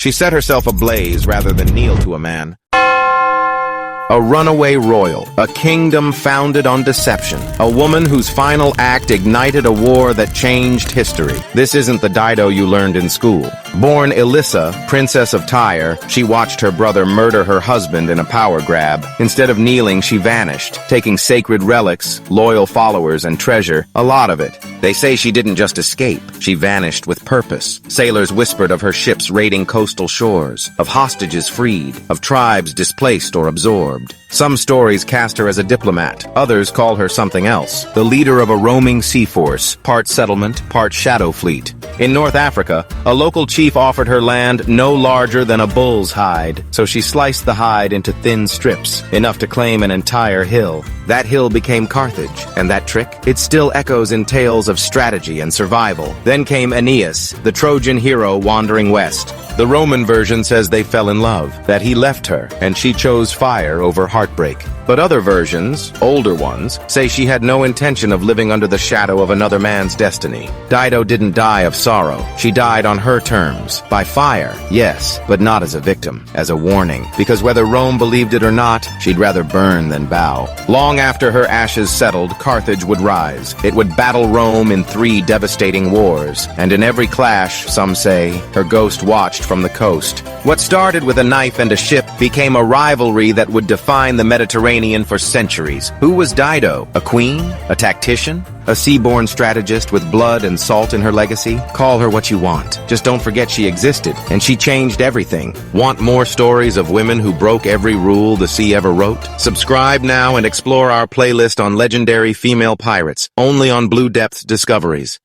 She set herself ablaze rather than kneel to a man. A runaway royal, a kingdom founded on deception, a woman whose final act ignited a war that changed history. This isn't the Dido you learned in school. Born Elissa, princess of Tyre, she watched her brother murder her husband in a power grab. Instead of kneeling, she vanished, taking sacred relics, loyal followers, and treasure, a lot of it. They say she didn't just escape, she vanished with purpose. Sailors whispered of her ships raiding coastal shores, of hostages freed, of tribes displaced or absorbed. Some stories cast her as a diplomat, others call her something else, the leader of a roaming sea force, part settlement, part shadow fleet. In North Africa, a local chief offered her land no larger than a bull's hide, so she sliced the hide into thin strips, enough to claim an entire hill. That hill became Carthage, and that trick? It still echoes in tales of strategy and survival. Then came Aeneas, the Trojan hero wandering west. The Roman version says they fell in love, that he left her, and she chose fire over heartbreak. But other versions, older ones, say she had no intention of living under the shadow of another man's destiny. Dido didn't die of sorrow. She died on her terms. By fire, yes, but not as a victim, as a warning. Because whether Rome believed it or not, she'd rather burn than bow. Long after her ashes settled, Carthage would rise. It would battle Rome in 3 devastating wars. And in every clash, some say, her ghost watched from the coast. What started with a knife and a ship became a rivalry that would define the Mediterranean for centuries. Who was Dido? A queen? A tactician? A seaborne strategist with blood and salt in her legacy? Call her what you want. Just don't forget she existed, and she changed everything. Want more stories of women who broke every rule the sea ever wrote? Subscribe now and explore our playlist on legendary female pirates, only on Blue Depth Discoveries.